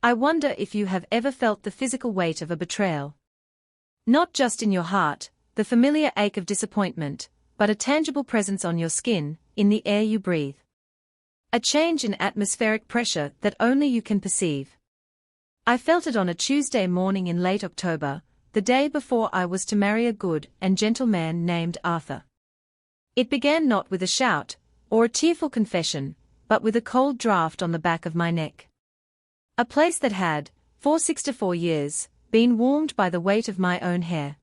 I wonder if you have ever felt the physical weight of a betrayal. Not just in your heart, the familiar ache of disappointment, but a tangible presence on your skin, in the air you breathe. A change in atmospheric pressure that only you can perceive. I felt it on a Tuesday morning in late October, the day before I was to marry a good and gentle man named Arthur. It began not with a shout, or a tearful confession, but with a cold draft on the back of my neck. A place that had, for 64 years, been warmed by the weight of my own hair.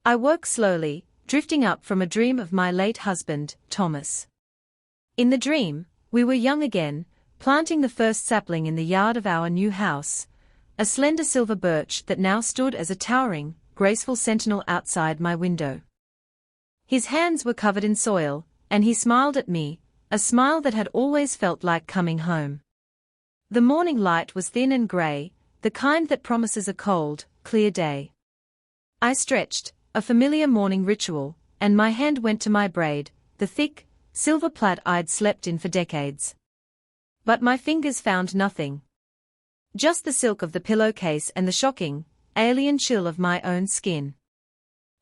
I woke slowly, drifting up from a dream of my late husband, Thomas. In the dream, we were young again, planting the first sapling in the yard of our new house, a slender silver birch that now stood as a towering, graceful sentinel outside my window. His hands were covered in soil, and he smiled at me, a smile that had always felt like coming home. The morning light was thin and grey, the kind that promises a cold, clear day. I stretched, a familiar morning ritual, and my hand went to my braid, the thick, silver plait I'd slept in for decades. But my fingers found nothing. Just the silk of the pillowcase and the shocking, alien chill of my own skin.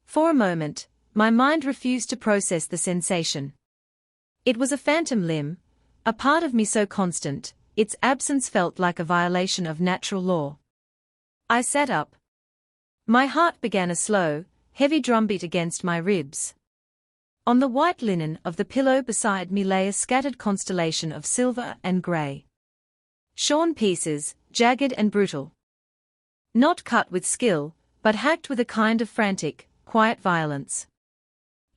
For a moment, my mind refused to process the sensation. It was a phantom limb, a part of me so constant, its absence felt like a violation of natural law. I sat up. My heart began a slow, heavy drumbeat against my ribs. On the white linen of the pillow beside me lay a scattered constellation of silver and grey. Shorn pieces, jagged and brutal. Not cut with skill, but hacked with a kind of frantic, quiet violence.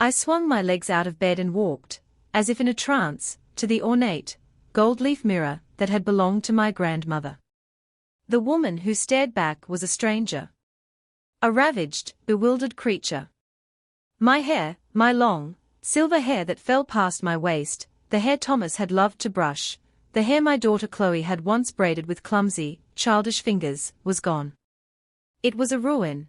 I swung my legs out of bed and walked, as if in a trance, to the ornate, gold-leaf mirror that had belonged to my grandmother. The woman who stared back was a stranger. A ravaged, bewildered creature. My hair, my long, silver hair that fell past my waist, the hair Thomas had loved to brush, the hair my daughter Chloe had once braided with clumsy, childish fingers, was gone. It was a ruin.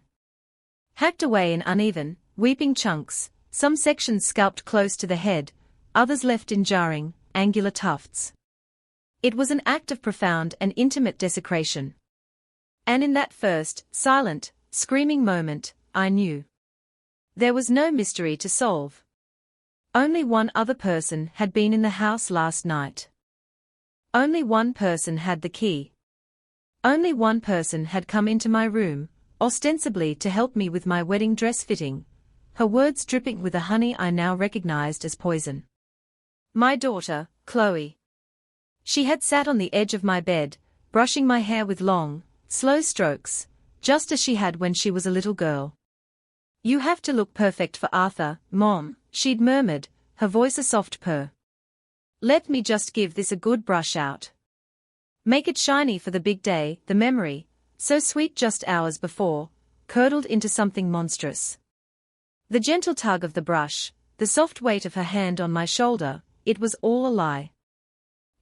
Hacked away in uneven, weeping chunks, some sections scalped close to the head, others left in jarring, angular tufts. It was an act of profound and intimate desecration. And in that first, silent, screaming moment, I knew. There was no mystery to solve. Only one other person had been in the house last night. Only one person had the key. Only one person had come into my room, ostensibly to help me with my wedding dress fitting, her words dripping with a honey I now recognized as poison. My daughter, Chloe. She had sat on the edge of my bed, brushing my hair with long, slow strokes, just as she had when she was a little girl. "You have to look perfect for Arthur, Mom," she'd murmured, her voice a soft purr. "Let me just give this a good brush out. Make it shiny for the big day." The memory, so sweet just hours before, curdled into something monstrous. The gentle tug of the brush, the soft weight of her hand on my shoulder, it was all a lie.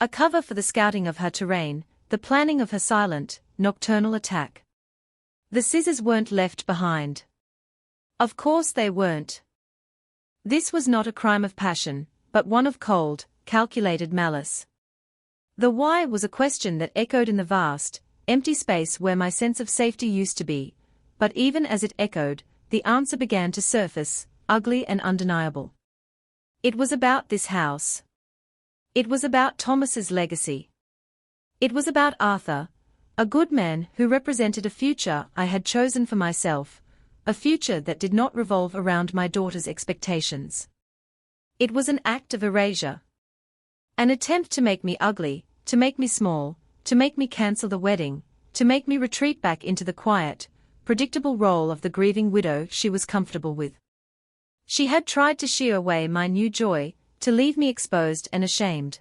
A cover for the scouting of her terrain, the planning of her silent, nocturnal attack. The scissors weren't left behind. Of course they weren't. This was not a crime of passion, but one of cold, calculated malice. The why was a question that echoed in the vast, empty space where my sense of safety used to be, but even as it echoed, the answer began to surface, ugly and undeniable. It was about this house. It was about Thomas's legacy. It was about Arthur, a good man who represented a future I had chosen for myself, a future that did not revolve around my daughter's expectations. It was an act of erasure. An attempt to make me ugly, to make me small, to make me cancel the wedding, to make me retreat back into the quiet, predictable role of the grieving widow she was comfortable with. She had tried to shear away my new joy, to leave me exposed and ashamed.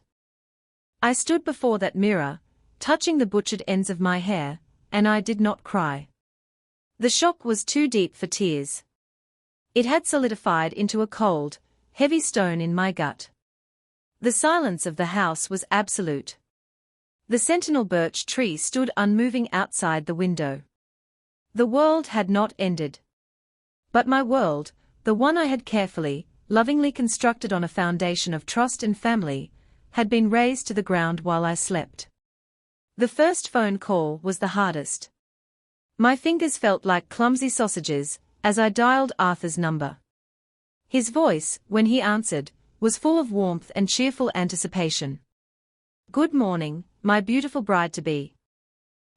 I stood before that mirror, touching the butchered ends of my hair, and I did not cry. The shock was too deep for tears. It had solidified into a cold, heavy stone in my gut. The silence of the house was absolute. The sentinel birch tree stood unmoving outside the window. The world had not ended. But my world, the one I had carefully, lovingly constructed on a foundation of trust and family, had been razed to the ground while I slept. The first phone call was the hardest. My fingers felt like clumsy sausages as I dialed Arthur's number. His voice, when he answered, was full of warmth and cheerful anticipation. "Good morning, my beautiful bride-to-be.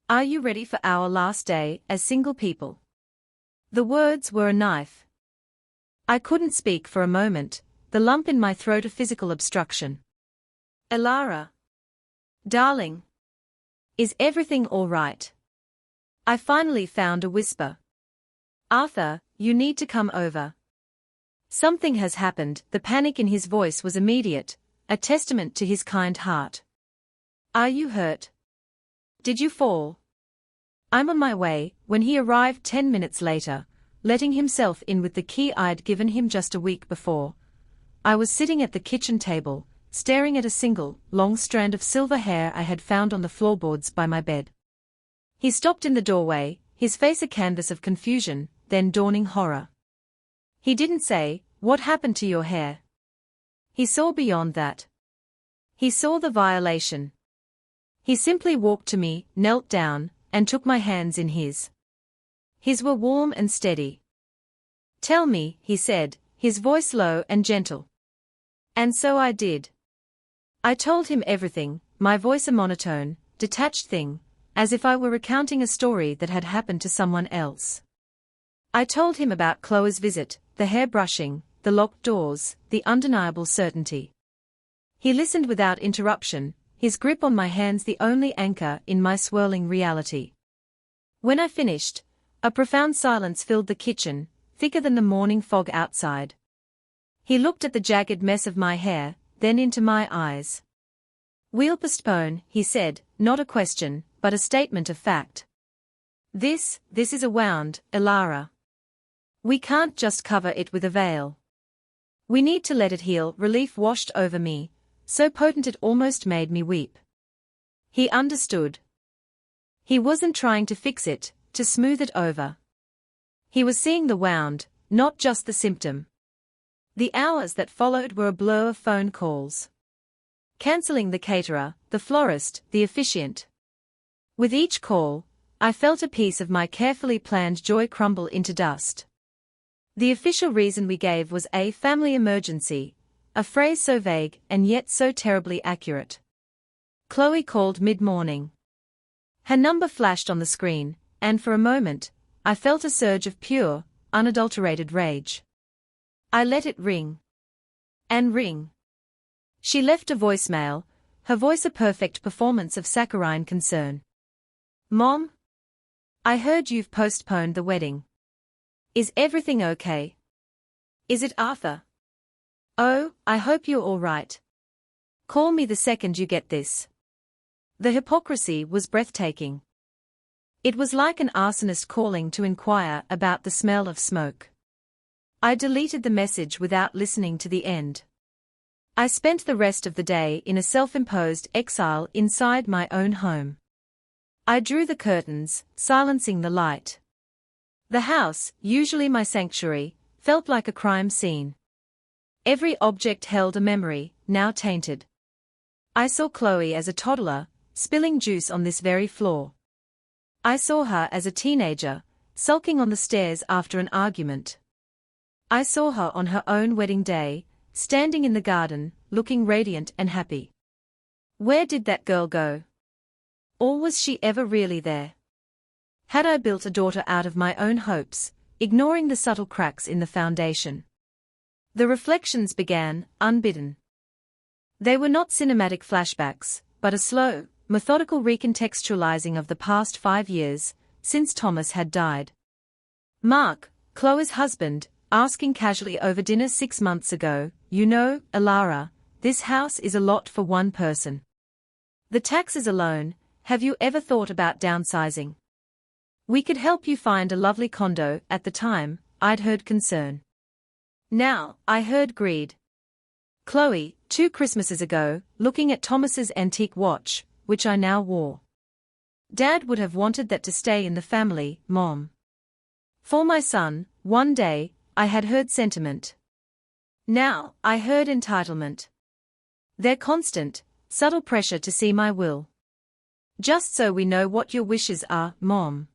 Are you ready for our last day as single people?" The words were a knife. I couldn't speak for a moment, the lump in my throat a physical obstruction. "Elara. Darling. Is everything all right?" I finally found a whisper. "Arthur, you need to come over. Something has happened." The panic in his voice was immediate, a testament to his kind heart. "Are you hurt? Did you fall?" "I'm on my way." When he arrived 10 minutes later, letting himself in with the key I'd given him just a week before, I was sitting at the kitchen table, staring at a single, long strand of silver hair I had found on the floorboards by my bed. He stopped in the doorway, his face a canvas of confusion, then dawning horror. He didn't say, "What happened to your hair?" He saw beyond that. He saw the violation. He simply walked to me, knelt down, and took my hands in his. His were warm and steady. "Tell me," he said, his voice low and gentle. And so I did. I told him everything, my voice a monotone, detached thing, as if I were recounting a story that had happened to someone else. I told him about Chloe's visit, the hair brushing, the locked doors, the undeniable certainty. He listened without interruption, his grip on my hands the only anchor in my swirling reality. When I finished, a profound silence filled the kitchen, thicker than the morning fog outside. He looked at the jagged mess of my hair, then into my eyes. "We'll postpone," he said, not a question, but a statement of fact. This is a wound, Elara. We can't just cover it with a veil. We need to let it heal." Relief washed over me, so potent it almost made me weep. He understood. He wasn't trying to fix it, to smooth it over. He was seeing the wound, not just the symptom. The hours that followed were a blur of phone calls. Cancelling the caterer, the florist, the officiant. With each call, I felt a piece of my carefully planned joy crumble into dust. The official reason we gave was a family emergency, a phrase so vague and yet so terribly accurate. Chloe called mid-morning. Her number flashed on the screen, and for a moment, I felt a surge of pure, unadulterated rage. I let it ring. And ring. She left a voicemail, her voice a perfect performance of saccharine concern. "Mom? I heard you've postponed the wedding. Is everything okay? Is it Arthur? Oh, I hope you're all right. Call me the second you get this." The hypocrisy was breathtaking. It was like an arsonist calling to inquire about the smell of smoke. I deleted the message without listening to the end. I spent the rest of the day in a self-imposed exile inside my own home. I drew the curtains, silencing the light. The house, usually my sanctuary, felt like a crime scene. Every object held a memory, now tainted. I saw Chloe as a toddler, spilling juice on this very floor. I saw her as a teenager, sulking on the stairs after an argument. I saw her on her own wedding day, standing in the garden, looking radiant and happy. Where did that girl go? Or was she ever really there? Had I built a daughter out of my own hopes, ignoring the subtle cracks in the foundation? The reflections began, unbidden. They were not cinematic flashbacks, but a slow, methodical recontextualizing of the past 5 years, since Thomas had died. Mark, Chloe's husband, asking casually over dinner 6 months ago, "You know, Elara, this house is a lot for one person. The taxes alone, have you ever thought about downsizing? We could help you find a lovely condo." At the time, I'd heard concern. Now, I heard greed. Chloe, 2 Christmases ago, looking at Thomas's antique watch, which I now wore. "Dad would have wanted that to stay in the family, Mom." For my son, one day, I had heard sentiment. Now, I heard entitlement. Their constant, subtle pressure to see my will. Just so we know what your wishes are, Mom.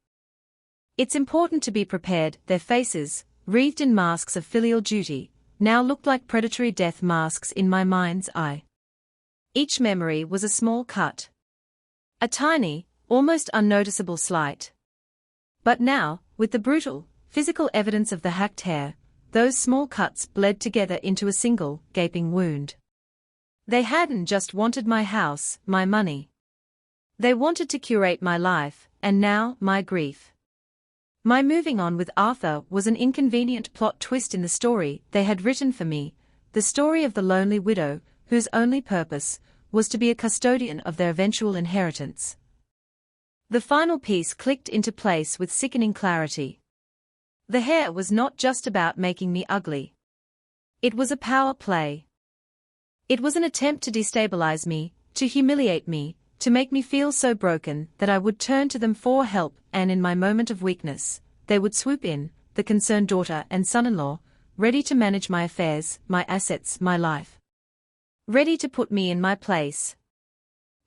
It's important to be prepared. Their faces, wreathed in masks of filial duty, now looked like predatory death masks in my mind's eye. Each memory was a small cut. A tiny, almost unnoticeable slight. But now, with the brutal, physical evidence of the hacked hair, those small cuts bled together into a single, gaping wound. They hadn't just wanted my house, my money. They wanted to curate my life, and now, my grief. My moving on with Arthur was an inconvenient plot twist in the story they had written for me, the story of the lonely widow, whose only purpose was to be a custodian of their eventual inheritance. The final piece clicked into place with sickening clarity. The hair was not just about making me ugly. It was a power play. It was an attempt to destabilize me, to humiliate me, to make me feel so broken that I would turn to them for help, and in my moment of weakness, they would swoop in, the concerned daughter and son-in-law, ready to manage my affairs, my assets, my life. Ready to put me in my place.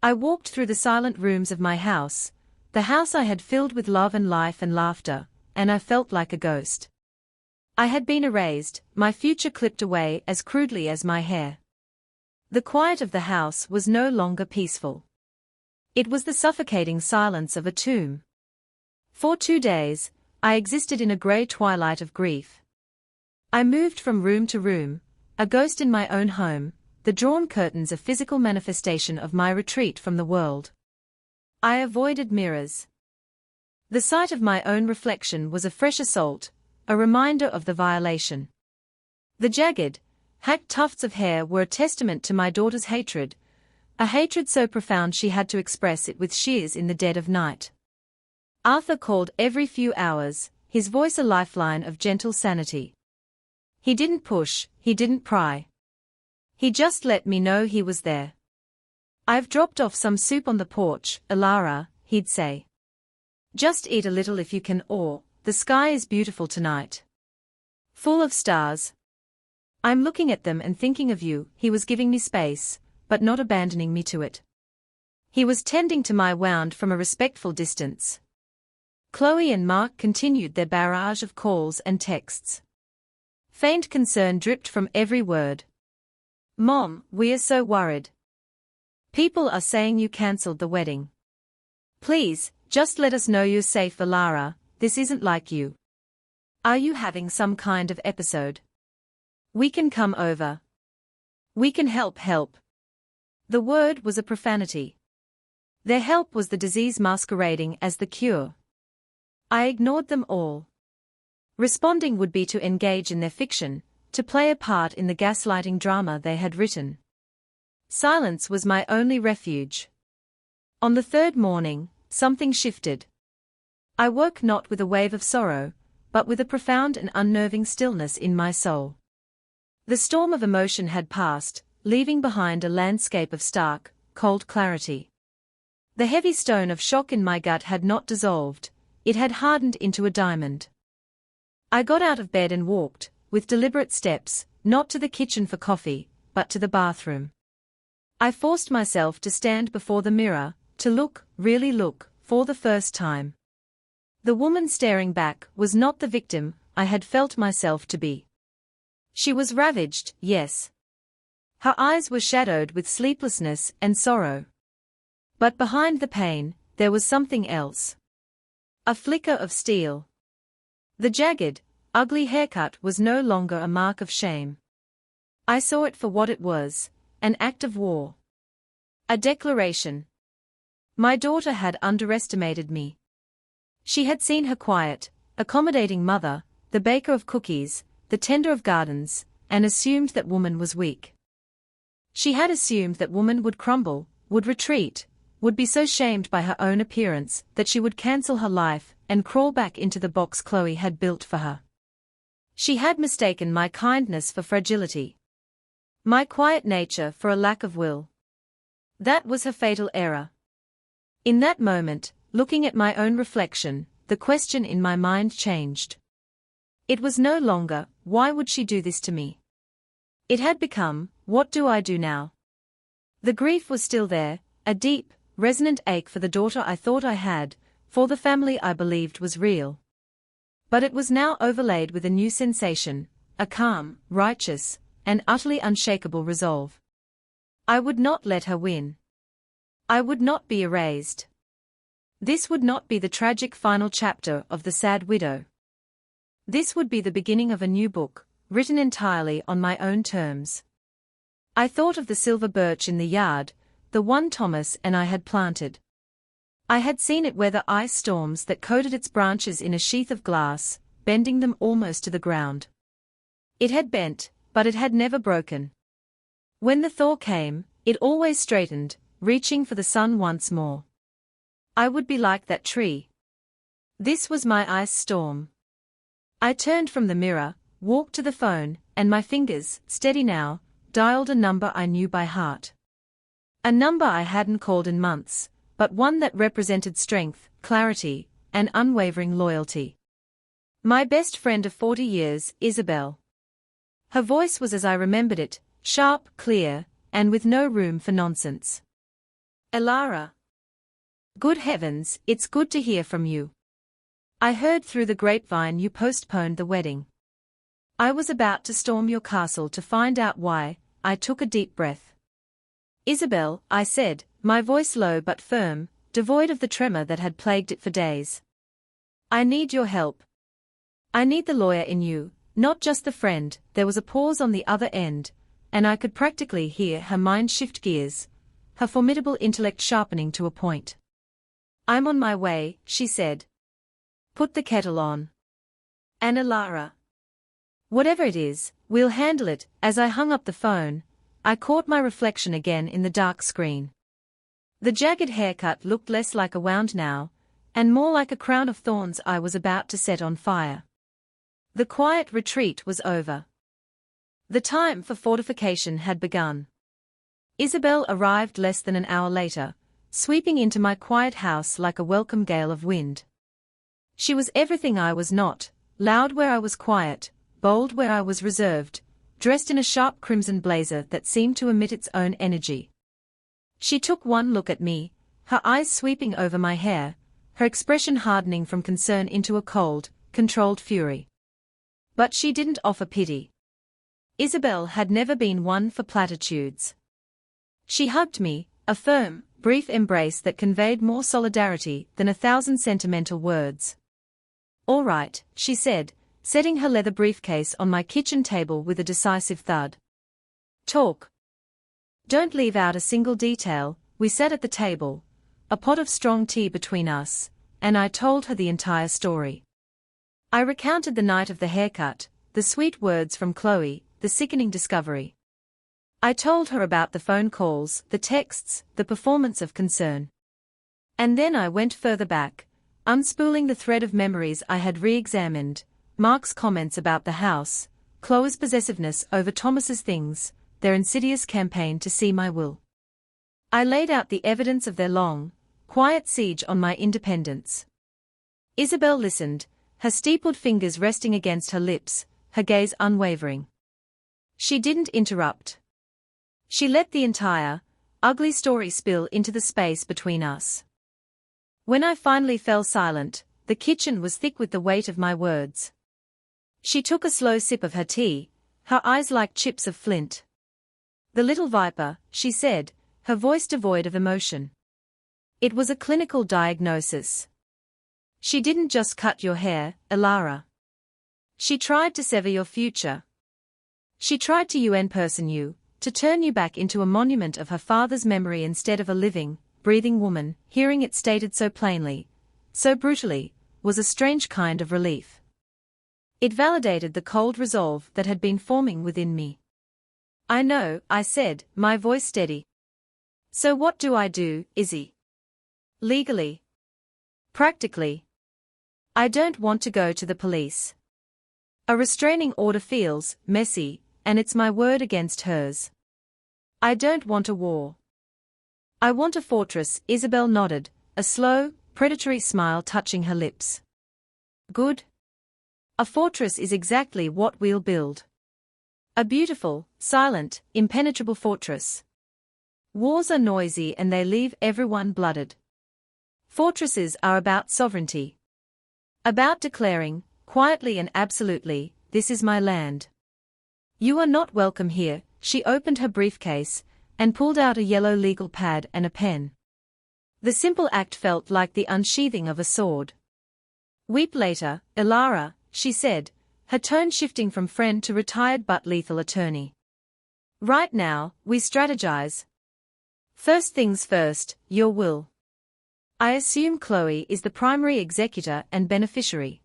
I walked through the silent rooms of my house, the house I had filled with love and life and laughter, and I felt like a ghost. I had been erased, my future clipped away as crudely as my hair. The quiet of the house was no longer peaceful. It was the suffocating silence of a tomb. For 2 days, I existed in a grey twilight of grief. I moved from room to room, a ghost in my own home, the drawn curtains a physical manifestation of my retreat from the world. I avoided mirrors. The sight of my own reflection was a fresh assault, a reminder of the violation. The jagged, hacked tufts of hair were a testament to my daughter's hatred, a hatred so profound she had to express it with shears in the dead of night. Arthur called every few hours, his voice a lifeline of gentle sanity. He didn't push, he didn't pry. He just let me know he was there. "I've dropped off some soup on the porch, Alara," he'd say. "Just eat a little if you can, or, the sky is beautiful tonight. Full of stars. I'm looking at them and thinking of you." He was giving me space, but not abandoning me to it. He was tending to my wound from a respectful distance. Chloe and Mark continued their barrage of calls and texts. Faint concern dripped from every word. "Mom, we are so worried. People are saying you cancelled the wedding. Please, just let us know you're safe, Alara. This isn't like you. Are you having some kind of episode? We can come over. We can help." The word was a profanity. Their help was the disease masquerading as the cure. I ignored them all. Responding would be to engage in their fiction, to play a part in the gaslighting drama they had written. Silence was my only refuge. On the third morning, something shifted. I woke not with a wave of sorrow, but with a profound and unnerving stillness in my soul. The storm of emotion had passed, leaving behind a landscape of stark, cold clarity. The heavy stone of shock in my gut had not dissolved, it had hardened into a diamond. I got out of bed and walked, with deliberate steps, not to the kitchen for coffee, but to the bathroom. I forced myself to stand before the mirror, to look, really look, for the first time. The woman staring back was not the victim I had felt myself to be. She was ravaged, yes. Her eyes were shadowed with sleeplessness and sorrow. But behind the pain, there was something else. A flicker of steel. The jagged, ugly haircut was no longer a mark of shame. I saw it for what it was, an act of war. A declaration. My daughter had underestimated me. She had seen her quiet, accommodating mother, the baker of cookies, the tender of gardens, and assumed that woman was weak. She had assumed that woman would crumble, would retreat, would be so shamed by her own appearance that she would cancel her life and crawl back into the box Chloe had built for her. She had mistaken my kindness for fragility. My quiet nature for a lack of will. That was her fatal error. In that moment, looking at my own reflection, the question in my mind changed. It was no longer, why would she do this to me? It had become, what do I do now? The grief was still there, a deep, resonant ache for the daughter I thought I had, for the family I believed was real. But it was now overlaid with a new sensation, a calm, righteous, and utterly unshakable resolve. I would not let her win. I would not be erased. This would not be the tragic final chapter of The Sad Widow. This would be the beginning of a new book, written entirely on my own terms. I thought of the silver birch in the yard, the one Thomas and I had planted. I had seen it weather ice storms that coated its branches in a sheath of glass, bending them almost to the ground. It had bent, but it had never broken. When the thaw came, it always straightened, reaching for the sun once more. I would be like that tree. This was my ice storm. I turned from the mirror, walked to the phone, and my fingers, steady now, dialed a number I knew by heart. A number I hadn't called in months, but one that represented strength, clarity, and unwavering loyalty. My best friend of 40 years, Isabel. Her voice was as I remembered it, sharp, clear, and with no room for nonsense. Elara. Good heavens, it's good to hear from you. I heard through the grapevine you postponed the wedding. I was about to storm your castle to find out why. I took a deep breath. Isabel, I said, my voice low but firm, devoid of the tremor that had plagued it for days. I need your help. I need the lawyer in you, not just the friend. There was a pause on the other end, and I could practically hear her mind shift gears, her formidable intellect sharpening to a point. I'm on my way, she said. Put the kettle on. And Elara. Whatever it is, we'll handle it. As I hung up the phone, I caught my reflection again in the dark screen. The jagged haircut looked less like a wound now, and more like a crown of thorns I was about to set on fire. The quiet retreat was over. The time for fortification had begun. Isabel arrived less than an hour later, sweeping into my quiet house like a welcome gale of wind. She was everything I was not, loud where I was quiet, bold where I was reserved, dressed in a sharp crimson blazer that seemed to emit its own energy. She took one look at me, her eyes sweeping over my hair, her expression hardening from concern into a cold, controlled fury. But she didn't offer pity. Isabel had never been one for platitudes. She hugged me, a firm, brief embrace that conveyed more solidarity than 1,000 sentimental words. All right, she said, setting her leather briefcase on my kitchen table with a decisive thud. Talk. Don't leave out a single detail. We sat at the table, a pot of strong tea between us, and I told her the entire story. I recounted the night of the haircut, the sweet words from Chloe, the sickening discovery. I told her about the phone calls, the texts, the performance of concern. And then I went further back, unspooling the thread of memories I had re-examined, Mark's comments about the house, Chloe's possessiveness over Thomas's things, their insidious campaign to see my will. I laid out the evidence of their long, quiet siege on my independence. Isabel listened, her steepled fingers resting against her lips, her gaze unwavering. She didn't interrupt. She let the entire, ugly story spill into the space between us. When I finally fell silent, the kitchen was thick with the weight of my words. She took a slow sip of her tea, her eyes like chips of flint. The little viper, she said, her voice devoid of emotion. It was a clinical diagnosis. She didn't just cut your hair, Elara. She tried to sever your future. She tried to UN-person you, to turn you back into a monument of her father's memory instead of a living, breathing woman. Hearing it stated so plainly, so brutally, was a strange kind of relief. It validated the cold resolve that had been forming within me. I know, I said, my voice steady. So what do I do, Izzy? Legally? Practically? I don't want to go to the police. A restraining order feels messy, and it's my word against hers. I don't want a war. I want a fortress. Isabel nodded, a slow, predatory smile touching her lips. Good. A fortress is exactly what we'll build. A beautiful, silent, impenetrable fortress. Wars are noisy and they leave everyone blooded. Fortresses are about sovereignty. About declaring, quietly and absolutely, this is my land. You are not welcome here. She opened her briefcase and pulled out a yellow legal pad and a pen. The simple act felt like the unsheathing of a sword. Weep later, Ilara, she said, her tone shifting from friend to retired but lethal attorney. Right now, we strategize. First things first, your will. I assume Chloe is the primary executor and beneficiary.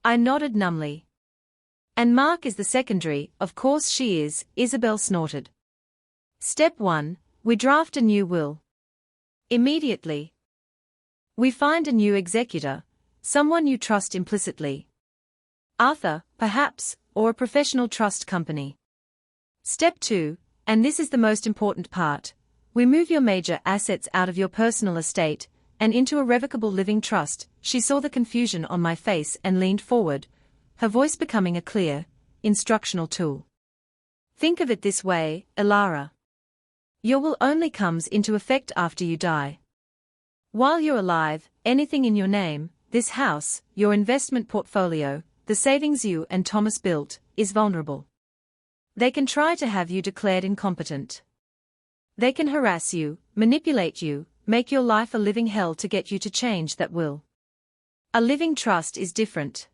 I nodded numbly. And Mark is the secondary, of course she is, Isabel snorted. Step 1, we draft a new will. Immediately. We find a new executor, someone you trust implicitly. Arthur, perhaps, or a professional trust company. Step 2, and this is the most important part, we move your major assets out of your personal estate and into a revocable living trust. She saw the confusion on my face and leaned forward, her voice becoming a clear, instructional tool. Think of it this way, Ilara. Your will only comes into effect after you die. While you're alive, anything in your name, this house, your investment portfolio, the savings you and Thomas built, is vulnerable. They can try to have you declared incompetent. They can harass you, manipulate you, make your life a living hell to get you to change that will. A living trust is different.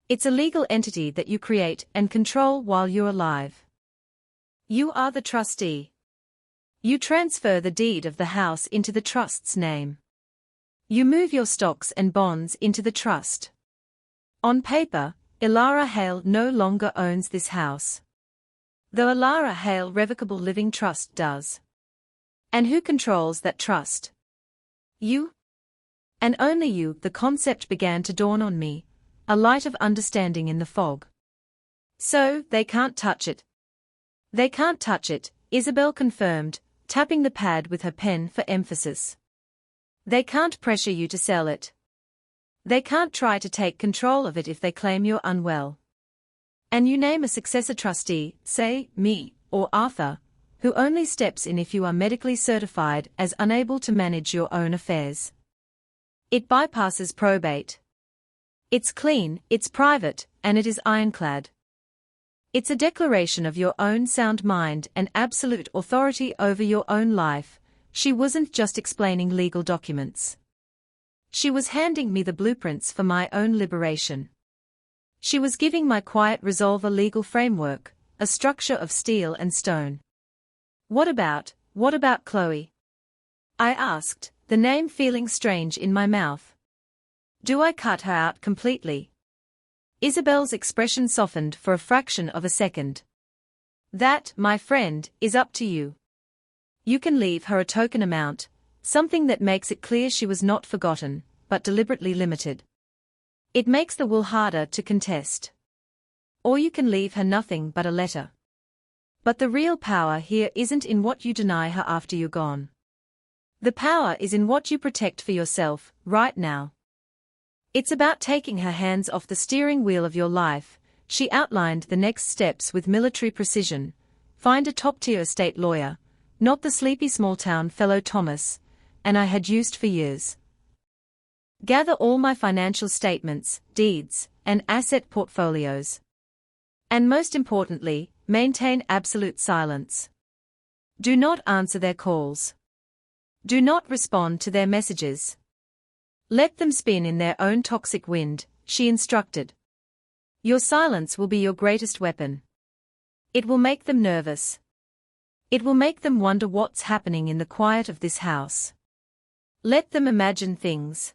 It's a legal entity that you create and control while you're alive. You are the trustee. You transfer the deed of the house into the trust's name. You move your stocks and bonds into the trust. On paper, Ilara Hale no longer owns this house. Though Ilara Hale Revocable Living Trust does. And who controls that trust? You. And only you. The concept began to dawn on me, a light of understanding in the fog. So, they can't touch it. They can't touch it, Isabel confirmed, tapping the pad with her pen for emphasis. They can't pressure you to sell it. They can't try to take control of it if they claim you're unwell. And you name a successor trustee, say, me, or Arthur, who only steps in if you are medically certified as unable to manage your own affairs. It bypasses probate. It's clean, it's private, and it is ironclad. It's a declaration of your own sound mind and absolute authority over your own life. She wasn't just explaining legal documents. She was handing me the blueprints for my own liberation. She was giving my quiet resolve a legal framework, a structure of steel and stone. What about Chloe? I asked, the name feeling strange in my mouth. Do I cut her out completely? Isabel's expression softened for a fraction of a second. That, my friend, is up to you. You can leave her a token amount, something that makes it clear she was not forgotten, but deliberately limited. It makes the will harder to contest. Or you can leave her nothing but a letter. But the real power here isn't in what you deny her after you're gone. The power is in what you protect for yourself, right now. It's about taking her hands off the steering wheel of your life. She outlined the next steps with military precision. Find a top-tier estate lawyer, not the sleepy small-town fellow Thomas, and I had used for years. Gather all my financial statements, deeds, and asset portfolios. And most importantly, maintain absolute silence. Do not answer their calls. Do not respond to their messages. Let them spin in their own toxic wind, she instructed. Your silence will be your greatest weapon. It will make them nervous. It will make them wonder what's happening in the quiet of this house. Let them imagine things.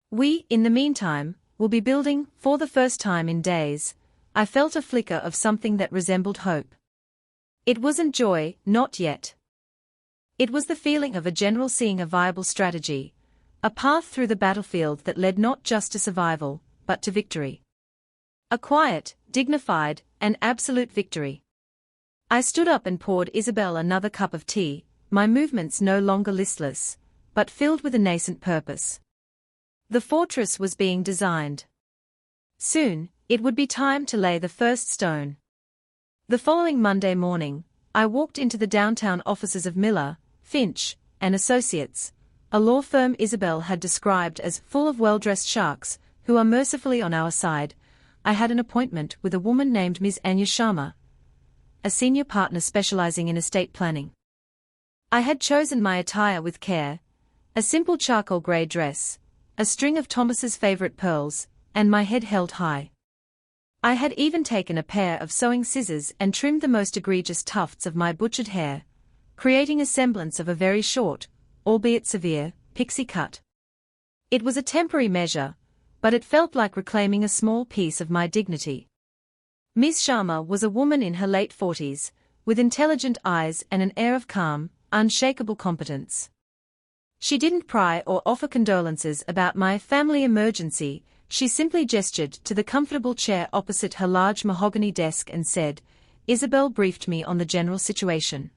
We, in the meantime, will be building. For the first time in days, I felt a flicker of something that resembled hope. It wasn't joy, not yet. It was the feeling of a general seeing a viable strategy, a path through the battlefield that led not just to survival, but to victory. A quiet, dignified, and absolute victory. I stood up and poured Isabel another cup of tea, my movements no longer listless, but filled with a nascent purpose. The fortress was being designed. Soon, it would be time to lay the first stone. The following Monday morning, I walked into the downtown offices of Miller, Finch, and Associates, a law firm Isabel had described as full of well-dressed sharks, who are mercifully on our side. I had an appointment with a woman named Ms. Anya Sharma, a senior partner specializing in estate planning. I had chosen my attire with care, a simple charcoal gray dress, a string of Thomas's favorite pearls, and my head held high. I had even taken a pair of sewing scissors and trimmed the most egregious tufts of my butchered hair, creating a semblance of a very short, albeit severe, pixie cut. It was a temporary measure, but it felt like reclaiming a small piece of my dignity. Miss Sharma was a woman in her late 40s, with intelligent eyes and an air of calm, unshakable competence. She didn't pry or offer condolences about my family emergency. She simply gestured to the comfortable chair opposite her large mahogany desk and said, "Isabel briefed me on the general situation.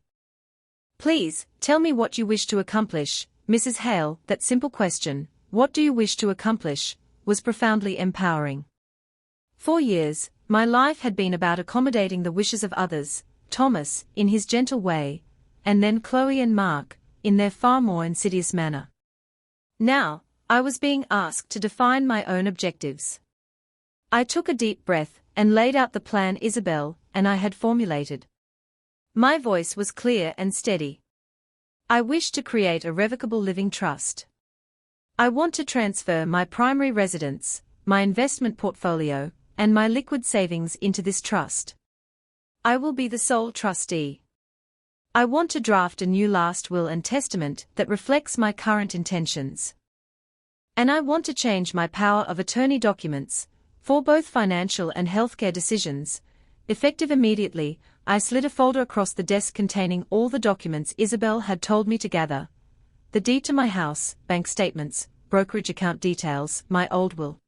Please, tell me what you wish to accomplish, Mrs. Hale." That simple question, "What do you wish to accomplish?" was profoundly empowering. For years, my life had been about accommodating the wishes of others, Thomas, in his gentle way, and then Chloe and Mark, in their far more insidious manner. Now, I was being asked to define my own objectives. I took a deep breath and laid out the plan Isabel and I had formulated. My voice was clear and steady. I wish to create a revocable living trust. I want to transfer my primary residence, my investment portfolio, and my liquid savings into this trust. I will be the sole trustee. I want to draft a new last will and testament that reflects my current intentions. And I want to change my power of attorney documents, for both financial and healthcare decisions, effective immediately. I slid a folder across the desk containing all the documents Isabel had told me to gather. The deed to my house, bank statements, brokerage account details, my old will.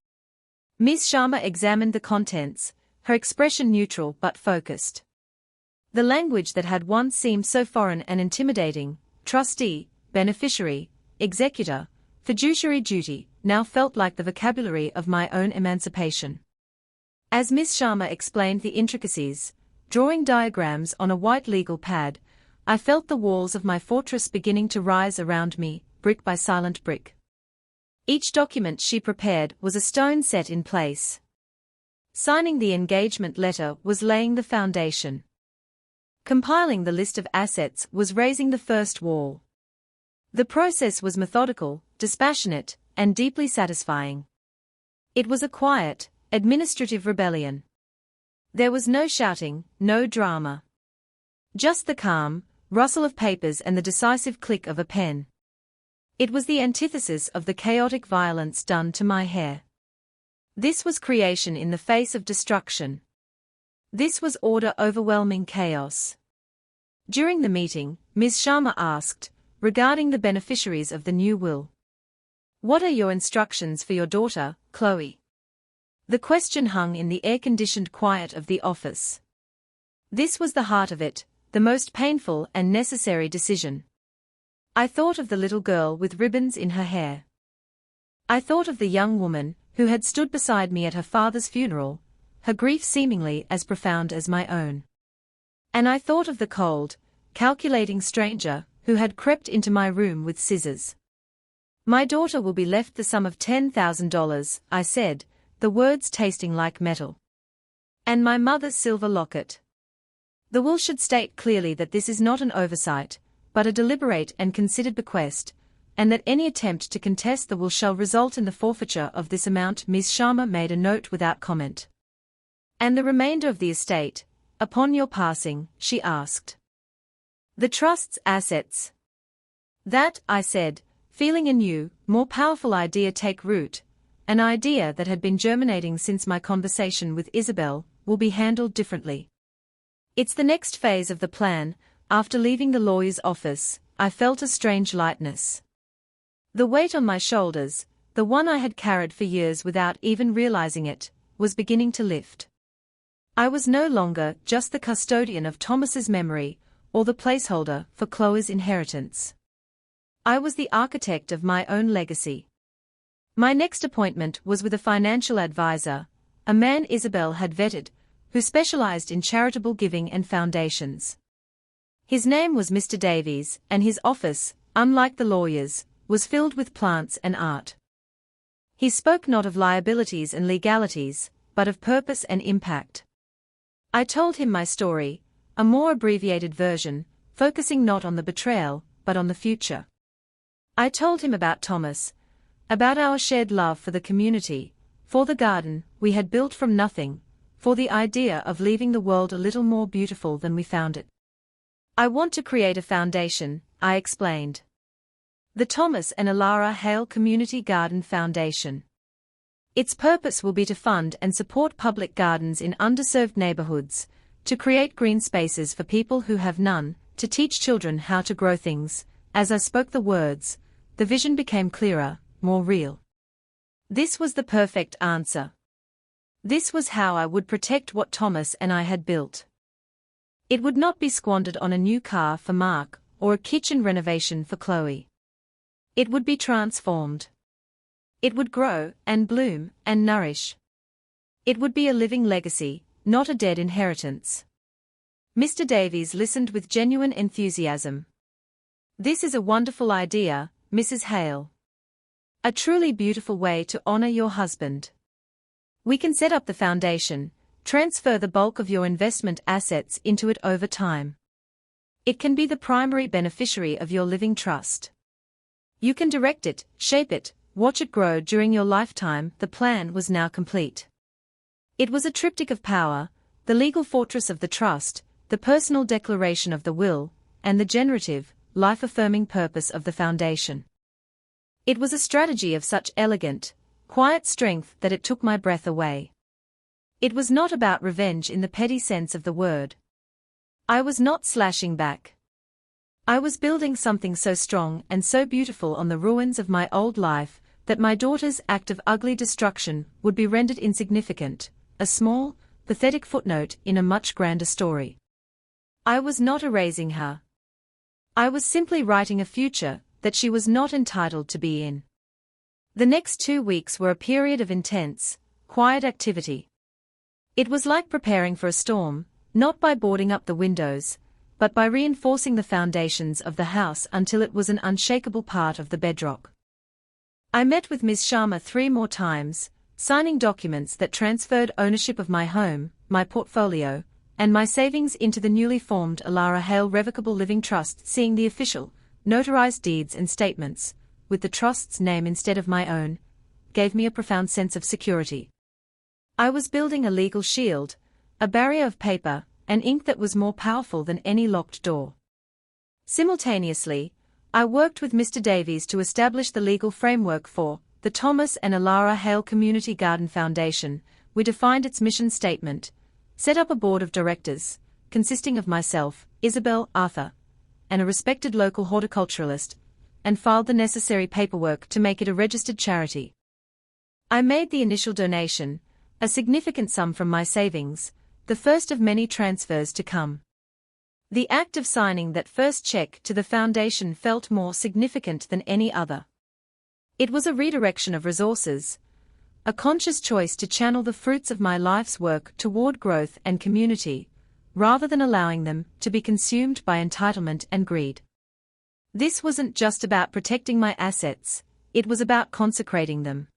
Miss Sharma examined the contents, her expression neutral but focused. The language that had once seemed so foreign and intimidating, trustee, beneficiary, executor, fiduciary duty, now felt like the vocabulary of my own emancipation. As Miss Sharma explained the intricacies, drawing diagrams on a white legal pad, I felt the walls of my fortress beginning to rise around me, brick by silent brick. Each document she prepared was a stone set in place. Signing the engagement letter was laying the foundation. Compiling the list of assets was raising the first wall. The process was methodical, dispassionate, and deeply satisfying. It was a quiet, administrative rebellion. There was no shouting, no drama. Just the calm rustle of papers and the decisive click of a pen. It was the antithesis of the chaotic violence done to my hair. This was creation in the face of destruction. This was order overwhelming chaos. During the meeting, Ms. Sharma asked, regarding the beneficiaries of the new will, "What are your instructions for your daughter, Chloe?" The question hung in the air-conditioned quiet of the office. This was the heart of it, the most painful and necessary decision. I thought of the little girl with ribbons in her hair. I thought of the young woman who had stood beside me at her father's funeral, her grief seemingly as profound as my own. And I thought of the cold, calculating stranger who had crept into my room with scissors. "My daughter will be left the sum of $10,000, I said, the words tasting like metal. "And my mother's silver locket. The will should state clearly that this is not an oversight, but a deliberate and considered bequest, and that any attempt to contest the will shall result in the forfeiture of this amount." Ms. Sharma made a note without comment. "And the remainder of the estate, upon your passing?" she asked. "The trust's assets." "That," I said, feeling a new, more powerful idea take root, an idea that had been germinating since my conversation with Isabel, "will be handled differently. It's the next phase of the plan." After leaving the lawyer's office, I felt a strange lightness. The weight on my shoulders, the one I had carried for years without even realizing it, was beginning to lift. I was no longer just the custodian of Thomas's memory, or the placeholder for Chloe's inheritance. I was the architect of my own legacy. My next appointment was with a financial advisor, a man Isabel had vetted, who specialized in charitable giving and foundations. His name was Mr. Davies, and his office, unlike the lawyer's, was filled with plants and art. He spoke not of liabilities and legalities, but of purpose and impact. I told him my story, a more abbreviated version, focusing not on the betrayal, but on the future. I told him about Thomas, about our shared love for the community, for the garden we had built from nothing, for the idea of leaving the world a little more beautiful than we found it. I want to create a foundation, I explained. The Thomas and Alara Hale Community Garden Foundation. Its purpose will be to fund and support public gardens in underserved neighborhoods, to create green spaces for people who have none, to teach children how to grow things. As I spoke the words, the vision became clearer, more real. This was the perfect answer. This was how I would protect what Thomas and I had built. It would not be squandered on a new car for Mark, or a kitchen renovation for Chloe. It would be transformed. It would grow, and bloom, and nourish. It would be a living legacy, not a dead inheritance. Mr. Davies listened with genuine enthusiasm. This is a wonderful idea, Mrs. Hale. A truly beautiful way to honor your husband. We can set up the foundation, transfer the bulk of your investment assets into it over time. It can be the primary beneficiary of your living trust. You can direct it, shape it, watch it grow during your lifetime. The plan was now complete. It was a triptych of power, the legal fortress of the trust, the personal declaration of the will, and the generative, life-affirming purpose of the foundation. It was a strategy of such elegant, quiet strength that it took my breath away. It was not about revenge in the petty sense of the word. I was not slashing back. I was building something so strong and so beautiful on the ruins of my old life that my daughter's act of ugly destruction would be rendered insignificant, a small, pathetic footnote in a much grander story. I was not erasing her. I was simply writing a future that she was not entitled to be in. The next 2 weeks were a period of intense, quiet activity. It was like preparing for a storm, not by boarding up the windows, but by reinforcing the foundations of the house until it was an unshakable part of the bedrock. I met with Ms. Sharma 3 more times, signing documents that transferred ownership of my home, my portfolio, and my savings into the newly formed Alara Hale Revocable Living Trust. Seeing the official, notarized deeds and statements, with the trust's name instead of my own, gave me a profound sense of security. I was building a legal shield, a barrier of paper, and ink that was more powerful than any locked door. Simultaneously, I worked with Mr. Davies to establish the legal framework for the Thomas and Alara Hale Community Garden Foundation. We defined its mission statement, set up a board of directors, consisting of myself, Isabel, Arthur, and a respected local horticulturalist, and filed the necessary paperwork to make it a registered charity. I made the initial donation, a significant sum from my savings, the first of many transfers to come. The act of signing that first check to the foundation felt more significant than any other. It was a redirection of resources, a conscious choice to channel the fruits of my life's work toward growth and community, rather than allowing them to be consumed by entitlement and greed. This wasn't just about protecting my assets, it was about consecrating them.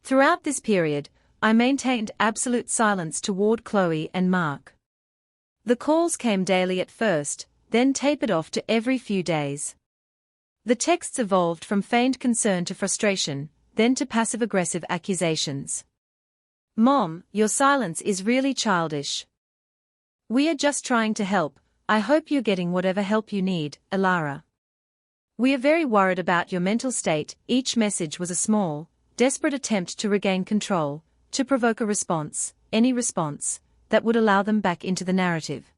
Throughout this period, I maintained absolute silence toward Chloe and Mark. The calls came daily at first, then tapered off to every few days. The texts evolved from feigned concern to frustration, then to passive-aggressive accusations. "Mom, your silence is really childish. We are just trying to help. I hope you're getting whatever help you need, Alara. We are very worried about your mental state." Each message was a small, desperate attempt to regain control, to provoke a response, any response, that would allow them back into the narrative.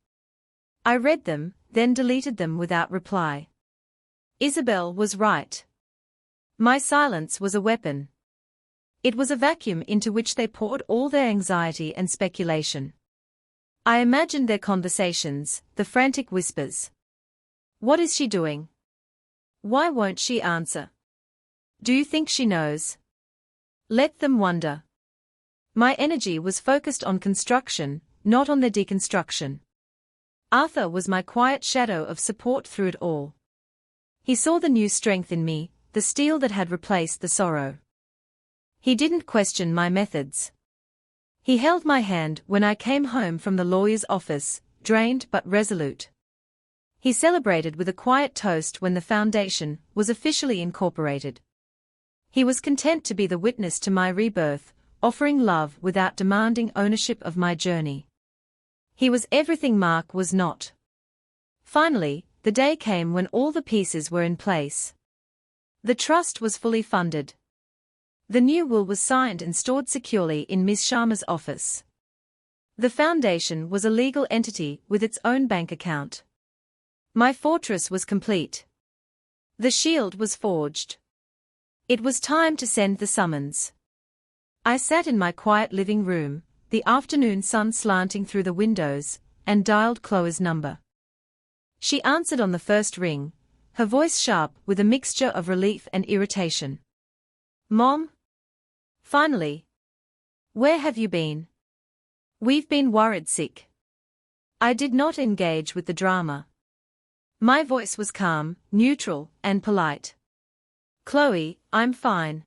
I read them, then deleted them without reply. Isabel was right. My silence was a weapon. It was a vacuum into which they poured all their anxiety and speculation. I imagined their conversations, the frantic whispers. "What is she doing? Why won't she answer? Do you think she knows?" Let them wonder. My energy was focused on construction, not on their deconstruction. Arthur was my quiet shadow of support through it all. He saw the new strength in me, the steel that had replaced the sorrow. He didn't question my methods. He held my hand when I came home from the lawyer's office, drained but resolute. He celebrated with a quiet toast when the foundation was officially incorporated. He was content to be the witness to my rebirth, offering love without demanding ownership of my journey. He was everything Mark was not. Finally, the day came when all the pieces were in place. The trust was fully funded. The new will was signed and stored securely in Ms. Sharma's office. The foundation was a legal entity with its own bank account. My fortress was complete. The shield was forged. It was time to send the summons. I sat in my quiet living room, the afternoon sun slanting through the windows, and dialed Chloe's number. She answered on the first ring, her voice sharp with a mixture of relief and irritation. "Mom? Finally. Where have you been? We've been worried sick." I did not engage with the drama. My voice was calm, neutral, and polite. "Chloe, I'm fine.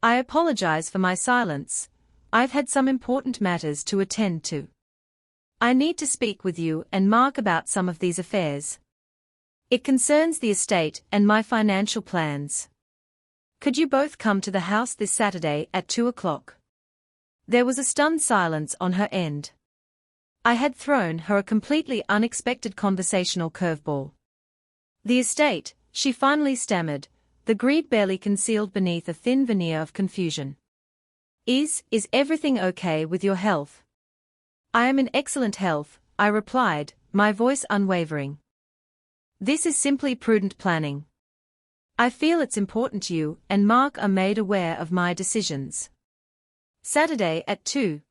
I apologize for my silence. I've had some important matters to attend to. I need to speak with you and Mark about some of these affairs. It concerns the estate and my financial plans. Could you both come to the house this Saturday at 2 o'clock? There was a stunned silence on her end. I had thrown her a completely unexpected conversational curveball. "The estate," she finally stammered, the greed barely concealed beneath a thin veneer of confusion. Is everything okay with your health?" "I am in excellent health," I replied, my voice unwavering. "This is simply prudent planning. I feel it's important you and Mark are made aware of my decisions. Saturday at 2.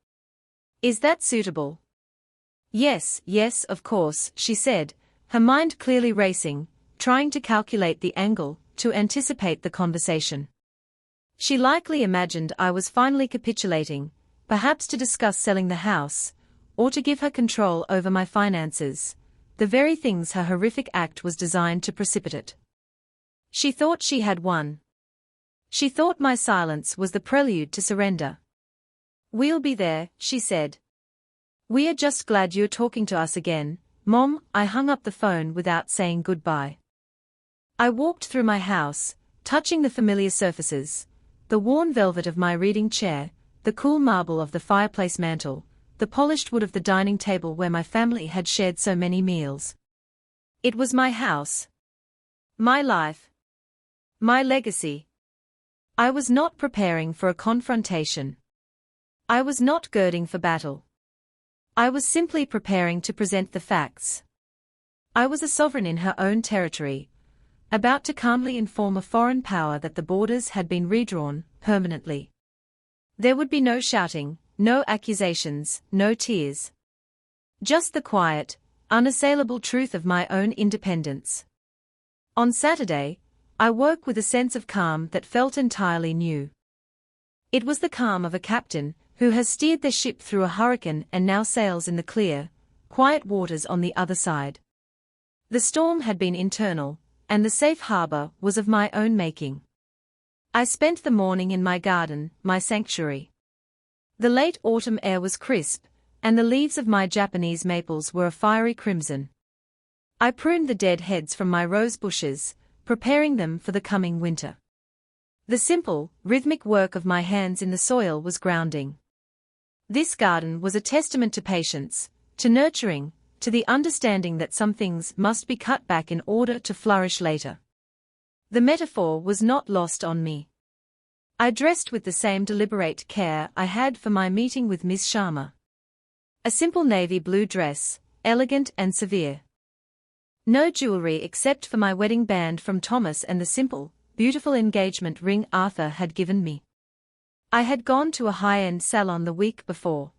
Is that suitable?" Yes, of course," she said, her mind clearly racing, trying to calculate the angle, to anticipate the conversation. She likely imagined I was finally capitulating, perhaps to discuss selling the house, or to give her control over my finances, the very things her horrific act was designed to precipitate. She thought she had won. She thought my silence was the prelude to surrender. "We'll be there," she said. "We are just glad you're talking to us again, Mom." I hung up the phone without saying goodbye. I walked through my house, touching the familiar surfaces, the worn velvet of my reading chair, the cool marble of the fireplace mantel, the polished wood of the dining table where my family had shared so many meals. It was my house. My life. My legacy. I was not preparing for a confrontation. I was not girding for battle. I was simply preparing to present the facts. I was a sovereign in her own territory, about to calmly inform a foreign power that the borders had been redrawn, permanently. There would be no shouting, no accusations, no tears. Just the quiet, unassailable truth of my own independence. On Saturday, I woke with a sense of calm that felt entirely new. It was the calm of a captain who has steered their ship through a hurricane and now sails in the clear, quiet waters on the other side. The storm had been internal, and the safe harbor was of my own making. I spent the morning in my garden, my sanctuary. The late autumn air was crisp, and the leaves of my Japanese maples were a fiery crimson. I pruned the dead heads from my rose bushes, preparing them for the coming winter. The simple, rhythmic work of my hands in the soil was grounding. This garden was a testament to patience, to nurturing, to the understanding that some things must be cut back in order to flourish later. The metaphor was not lost on me. I dressed with the same deliberate care I had for my meeting with Miss Sharma. A simple navy blue dress, elegant and severe. No jewelry except for my wedding band from Thomas and the simple, beautiful engagement ring Arthur had given me. I had gone to a high-end salon the week before.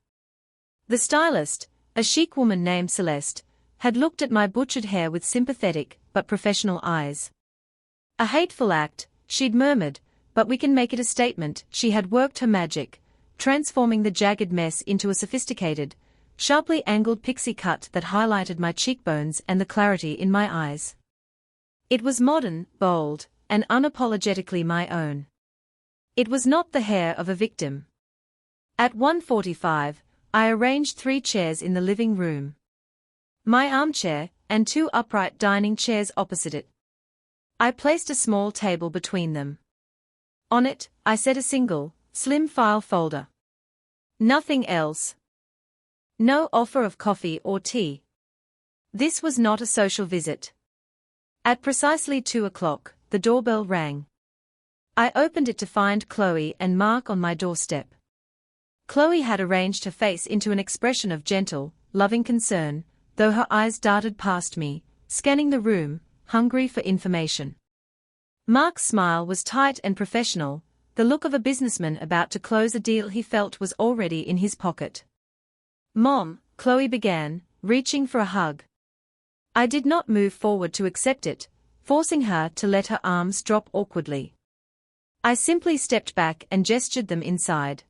The stylist, a chic woman named Celeste, had looked at my butchered hair with sympathetic but professional eyes. "A hateful act," she'd murmured, "but we can make it a statement." She had worked her magic, transforming the jagged mess into a sophisticated, sharply angled pixie cut that highlighted my cheekbones and the clarity in my eyes. It was modern, bold, and unapologetically my own. It was not the hair of a victim. At 1:45, I arranged 3 chairs in the living room. My armchair, and 2 upright dining chairs opposite it. I placed a small table between them. On it, I set a single, slim file folder. Nothing else. No offer of coffee or tea. This was not a social visit. At precisely 2 o'clock, the doorbell rang. I opened it to find Chloe and Mark on my doorstep. Chloe had arranged her face into an expression of gentle, loving concern, though her eyes darted past me, scanning the room, hungry for information. Mark's smile was tight and professional, the look of a businessman about to close a deal he felt was already in his pocket. "Mom," Chloe began, reaching for a hug. I did not move forward to accept it, forcing her to let her arms drop awkwardly. I simply stepped back and gestured them inside.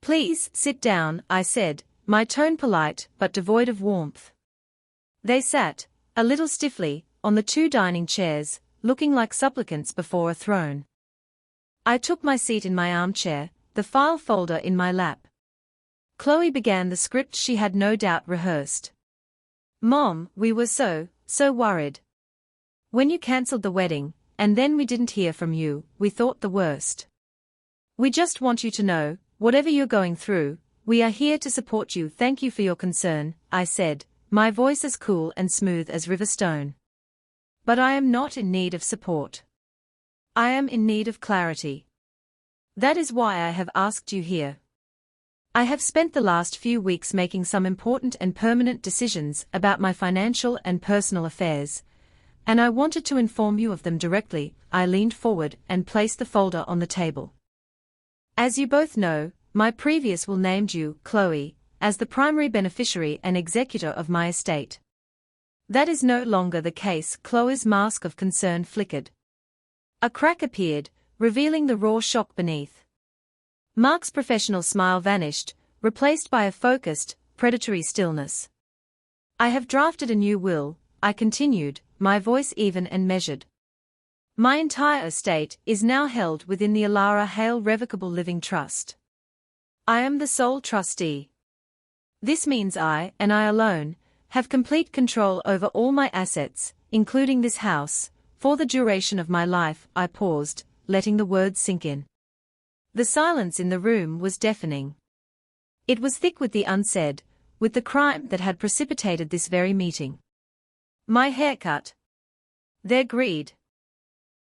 "Please, sit down," I said, my tone polite but devoid of warmth. They sat, a little stiffly, on the 2 dining chairs, looking like supplicants before a throne. I took my seat in my armchair, the file folder in my lap. Chloe began the script she had no doubt rehearsed. "Mom, we were so worried. When you cancelled the wedding, and then we didn't hear from you, we thought the worst. We just want you to know, whatever you're going through, we are here to support you. Thank you for your concern," I said, my voice as cool and smooth as river stone. "But I am not in need of support. I am in need of clarity. That is why I have asked you here. I have spent the last few weeks making some important and permanent decisions about my financial and personal affairs, and I wanted to inform you of them directly." I leaned forward and placed the folder on the table. "As you both know, my previous will named you, Chloe, as the primary beneficiary and executor of my estate. That is no longer the case." Chloe's mask of concern flickered. A crack appeared, revealing the raw shock beneath. Mark's professional smile vanished, replaced by a focused, predatory stillness. "I have drafted a new will," I continued, my voice even and measured. "My entire estate is now held within the Alara Hale Revocable Living Trust. I am the sole trustee. This means I, and I alone, have complete control over all my assets, including this house, for the duration of my life." I paused, letting the words sink in. The silence in the room was deafening. It was thick with the unsaid, with the crime that had precipitated this very meeting. My haircut. Their greed.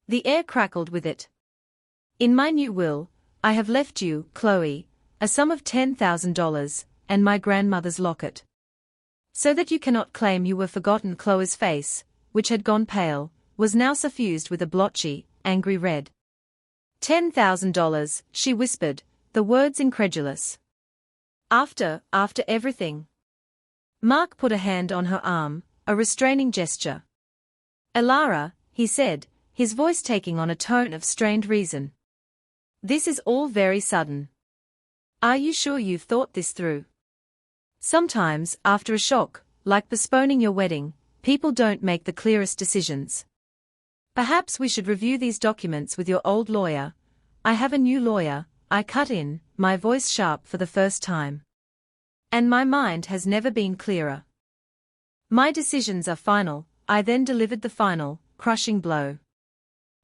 The air crackled with it. "In my new will, I have left you, Chloe, a sum of $10,000, and my grandmother's locket. So that you cannot claim you were forgotten." Chloe's face, which had gone pale, was now suffused with a blotchy, angry red. $10,000, she whispered, the words incredulous. After everything." Mark put a hand on her arm, a restraining gesture. "Alara," he said, his voice taking on a tone of strained reason. "This is all very sudden. Are you sure you've thought this through? Sometimes, after a shock, like postponing your wedding, people don't make the clearest decisions. Perhaps we should review these documents with your old lawyer." "I have a new lawyer," I cut in, my voice sharp for the first time. "And my mind has never been clearer. My decisions are final." I then delivered the final, crushing blow.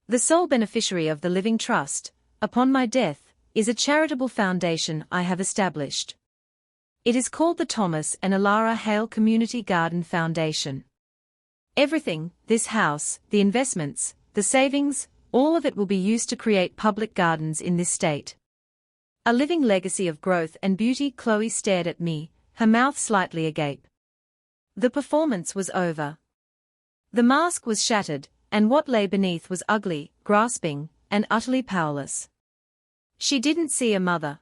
"The sole beneficiary of the living trust, upon my death, is a charitable foundation I have established. It is called the Thomas and Alara Hale Community Garden Foundation. Everything, this house, the investments, the savings, all of it will be used to create public gardens in this state. A living legacy of growth and beauty." Chloe stared at me, her mouth slightly agape. The performance was over. The mask was shattered, and what lay beneath was ugly, grasping, and utterly powerless. She didn't see a mother.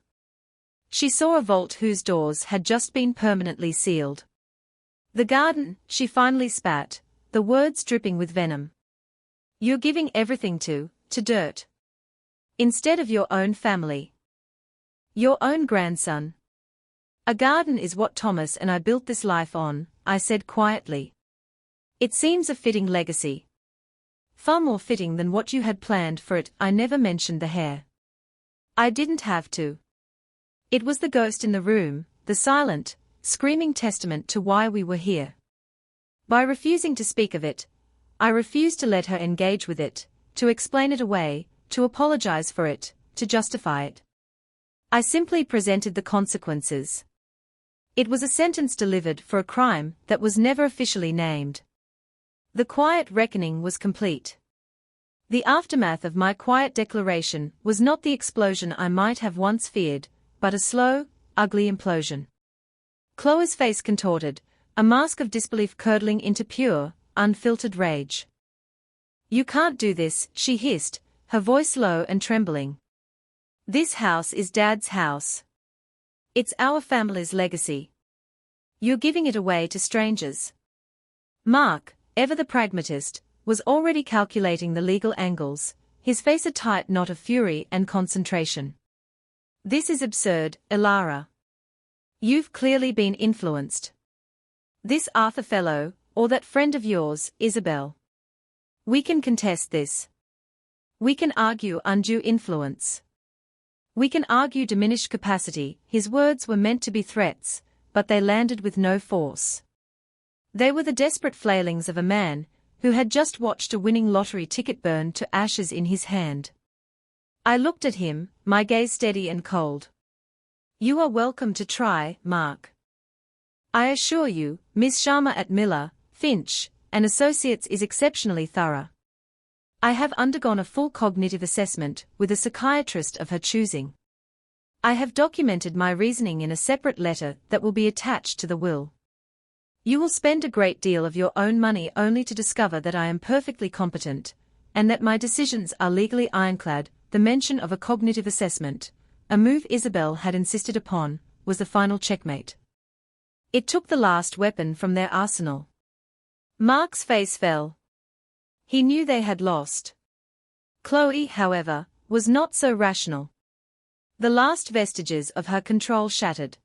She saw a vault whose doors had just been permanently sealed. "The garden," she finally spat, the words dripping with venom. "You're giving everything to dirt. Instead of your own family. Your own grandson. A garden is what Thomas and I built this life on, I said quietly. It seems a fitting legacy. Far more fitting than what you had planned for it. I never mentioned the hair. I didn't have to. It was the ghost in the room, the silent, screaming testament to why we were here. By refusing to speak of it, I refused to let her engage with it, to explain it away, to apologize for it, to justify it. I simply presented the consequences. It was a sentence delivered for a crime that was never officially named. The quiet reckoning was complete. The aftermath of my quiet declaration was not the explosion I might have once feared, but a slow, ugly implosion. Chloe's face contorted, a mask of disbelief curdling into pure, unfiltered rage. "You can't do this," she hissed, her voice low and trembling. "This house is Dad's house. It's our family's legacy. You're giving it away to strangers." Mark, ever the pragmatist, was already calculating the legal angles, his face a tight knot of fury and concentration. "This is absurd, Ilara. You've clearly been influenced. This Arthur fellow, or that friend of yours, Isabel. We can contest this. We can argue undue influence. We can argue diminished capacity." His words were meant to be threats, but they landed with no force. They were the desperate flailings of a man who had just watched a winning lottery ticket burn to ashes in his hand. I looked at him, my gaze steady and cold. "You are welcome to try, Mark. I assure you, Miss Sharma at Miller, Finch, and Associates is exceptionally thorough. I have undergone a full cognitive assessment with a psychiatrist of her choosing. I have documented my reasoning in a separate letter that will be attached to the will. You will spend a great deal of your own money only to discover that I am perfectly competent, and that my decisions are legally ironclad." The mention of a cognitive assessment, a move Isabel had insisted upon, was the final checkmate. It took the last weapon from their arsenal. Mark's face fell. He knew they had lost. Chloe, however, was not so rational. The last vestiges of her control shattered.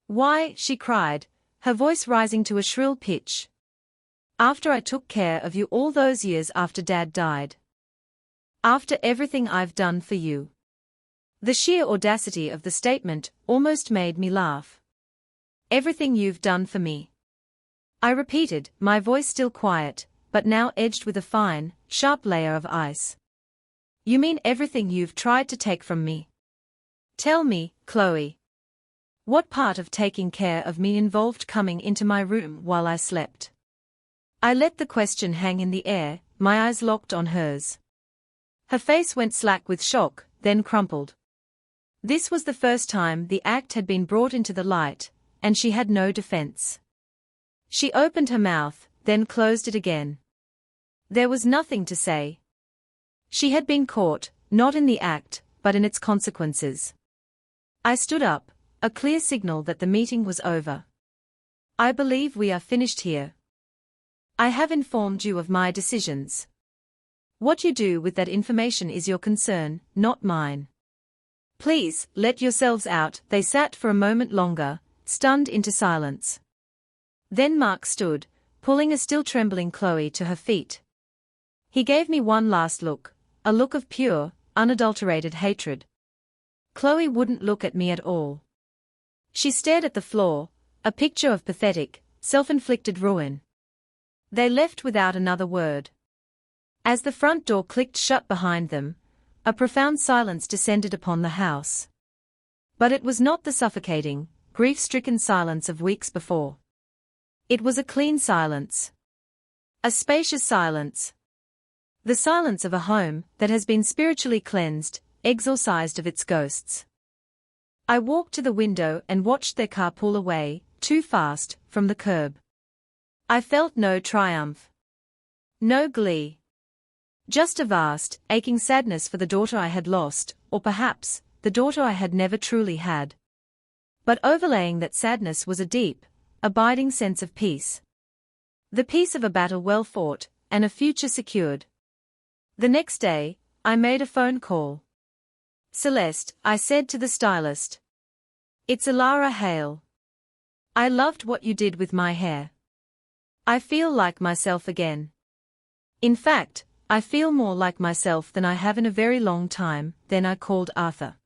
"Why," she cried, her voice rising to a shrill pitch. "After I took care of you all those years after Dad died. After everything I've done for you." The sheer audacity of the statement almost made me laugh. "Everything you've done for me," I repeated, my voice still quiet, but now edged with a fine, sharp layer of ice. "You mean everything you've tried to take from me? Tell me, Chloe. What part of taking care of me involved coming into my room while I slept?" I let the question hang in the air, my eyes locked on hers. Her face went slack with shock, then crumpled. This was the first time the act had been brought into the light, and she had no defense. She opened her mouth, then closed it again. There was nothing to say. She had been caught, not in the act, but in its consequences. I stood up, a clear signal that the meeting was over. "I believe we are finished here. I have informed you of my decisions. What you do with that information is your concern, not mine. Please, let yourselves out." They sat for a moment longer, stunned into silence. Then Mark stood, pulling a still trembling Chloe to her feet. He gave me one last look, a look of pure, unadulterated hatred. Chloe wouldn't look at me at all. She stared at the floor, a picture of pathetic, self-inflicted ruin. They left without another word. As the front door clicked shut behind them, a profound silence descended upon the house. But it was not the suffocating, grief-stricken silence of weeks before. It was a clean silence. A spacious silence. The silence of a home that has been spiritually cleansed, exorcised of its ghosts. I walked to the window and watched their car pull away, too fast, from the curb. I felt no triumph. No glee. Just a vast, aching sadness for the daughter I had lost, or perhaps, the daughter I had never truly had. But overlaying that sadness was a deep, abiding sense of peace. The peace of a battle well fought, and a future secured. The next day, I made a phone call. "Celeste," I said to the stylist. It's Alara Hale. I loved what you did with my hair. I feel like myself again. In fact, I feel more like myself than I have in a very long time. Then I called Arthur.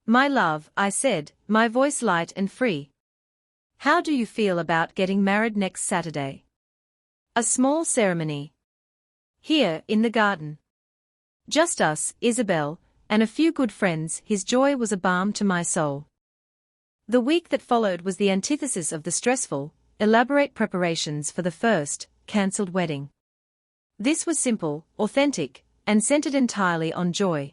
My love, I said, my voice light and free. How do you feel about getting married next Saturday? A small ceremony. Here, in the garden. Just us, Isabel, and a few good friends. His joy was a balm to my soul. The week that followed was the antithesis of the stressful, elaborate preparations for the first, cancelled wedding. This was simple, authentic, and centered entirely on joy.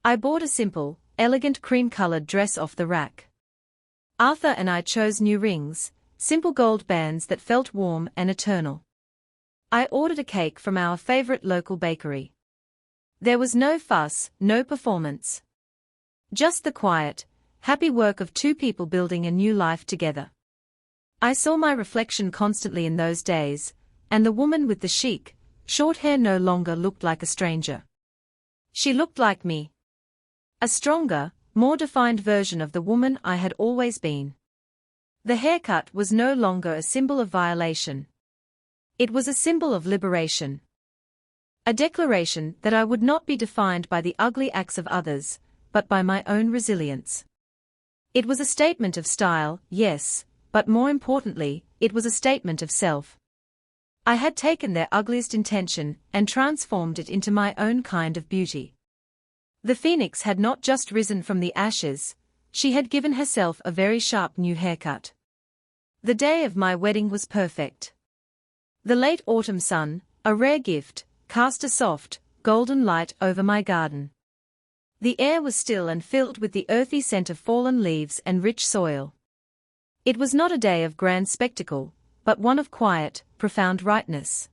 I bought a simple, elegant cream-colored dress off the rack. Arthur and I chose new rings, simple gold bands that felt warm and eternal. I ordered a cake from our favorite local bakery. There was no fuss, no performance. Just the quiet, happy work of two people building a new life together. I saw my reflection constantly in those days, and the woman with the chic, short hair no longer looked like a stranger. She looked like me. A stronger, more defined version of the woman I had always been. The haircut was no longer a symbol of violation. It was a symbol of liberation. A declaration that I would not be defined by the ugly acts of others, but by my own resilience. It was a statement of style, yes, but more importantly, it was a statement of self. I had taken their ugliest intention and transformed it into my own kind of beauty. The phoenix had not just risen from the ashes, she had given herself a very sharp new haircut. The day of my wedding was perfect. The late autumn sun, a rare gift, cast a soft, golden light over my garden. The air was still and filled with the earthy scent of fallen leaves and rich soil. It was not a day of grand spectacle, but one of quiet, profound rightness.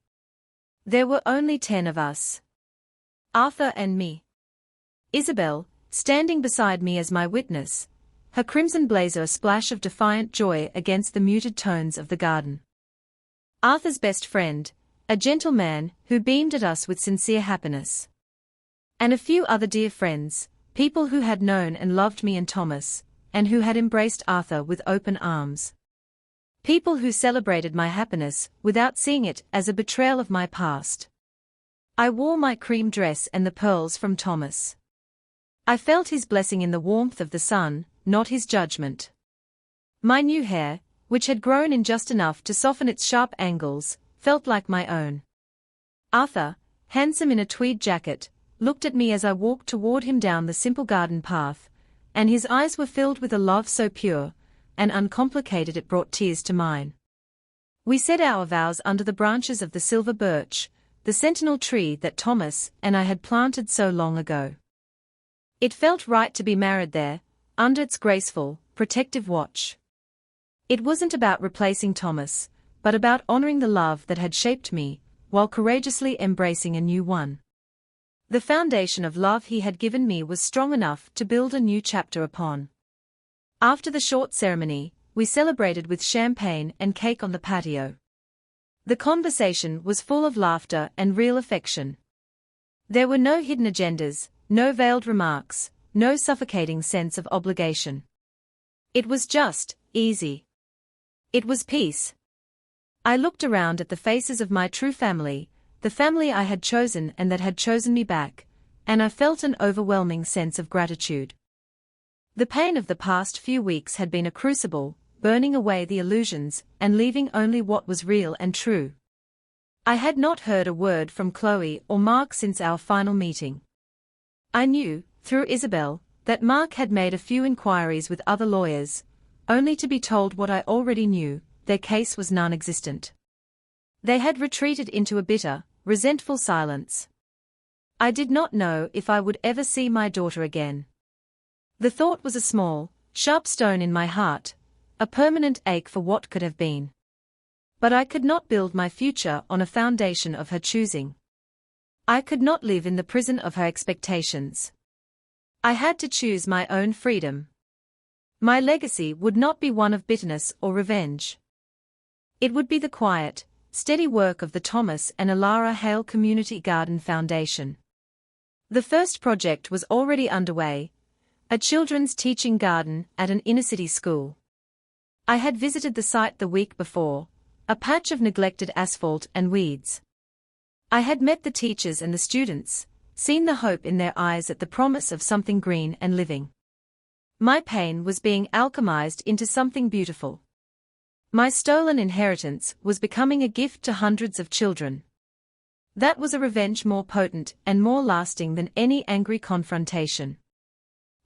There were only 10 of us. Arthur and me. Isabel, standing beside me as my witness, her crimson blazer a splash of defiant joy against the muted tones of the garden. Arthur's best friend, a gentle man who beamed at us with sincere happiness. And a few other dear friends, people who had known and loved me and Thomas, and who had embraced Arthur with open arms. People who celebrated my happiness without seeing it as a betrayal of my past. I wore my cream dress and the pearls from Thomas. I felt his blessing in the warmth of the sun, not his judgment. My new hair, which had grown in just enough to soften its sharp angles, felt like my own. Arthur, handsome in a tweed jacket, looked at me as I walked toward him down the simple garden path, and his eyes were filled with a love so pure and uncomplicated it brought tears to mine. We said our vows under the branches of the silver birch, the sentinel tree that Thomas and I had planted so long ago. It felt right to be married there, under its graceful, protective watch. It wasn't about replacing Thomas, but about honoring the love that had shaped me, while courageously embracing a new one. The foundation of love he had given me was strong enough to build a new chapter upon. After the short ceremony, we celebrated with champagne and cake on the patio. The conversation was full of laughter and real affection. There were no hidden agendas, no veiled remarks, no suffocating sense of obligation. It was just, easy. It was peace. I looked around at the faces of my true family, the family I had chosen and that had chosen me back, and I felt an overwhelming sense of gratitude. The pain of the past few weeks had been a crucible, burning away the illusions and leaving only what was real and true. I had not heard a word from Chloe or Mark since our final meeting. I knew, through Isabel, that Mark had made a few inquiries with other lawyers, only to be told what I already knew: their case was non-existent. They had retreated into a bitter, resentful silence. I did not know if I would ever see my daughter again. The thought was a small, sharp stone in my heart, a permanent ache for what could have been. But I could not build my future on a foundation of her choosing. I could not live in the prison of her expectations. I had to choose my own freedom. My legacy would not be one of bitterness or revenge. It would be the quiet, steady work of the Thomas and Alara Hale Community Garden Foundation. The first project was already underway, A children's teaching garden at an inner-city school. I had visited the site the week before, a patch of neglected asphalt and weeds. I had met the teachers and the students, seen the hope in their eyes at the promise of something green and living. My pain was being alchemized into something beautiful. My stolen inheritance was becoming a gift to hundreds of children. That was a revenge more potent and more lasting than any angry confrontation.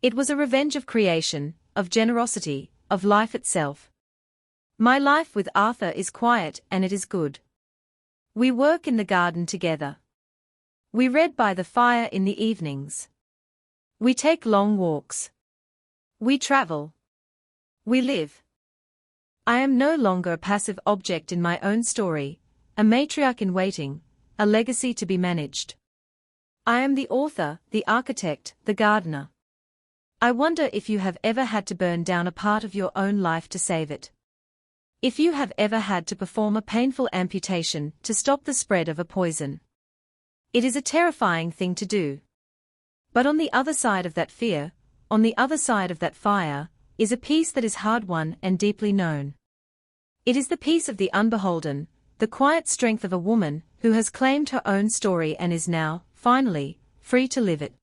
It was a revenge of creation, of generosity, of life itself. My life with Arthur is quiet and it is good. We work in the garden together. We read by the fire in the evenings. We take long walks. We travel. We live. I am no longer a passive object in my own story, a matriarch in waiting, a legacy to be managed. I am the author, the architect, the gardener. I wonder if you have ever had to burn down a part of your own life to save it. If you have ever had to perform a painful amputation to stop the spread of a poison. It is a terrifying thing to do. But on the other side of that fear, on the other side of that fire, is a peace that is hard-won and deeply known. It is the peace of the unbeholden, the quiet strength of a woman who has claimed her own story and is now, finally, free to live it.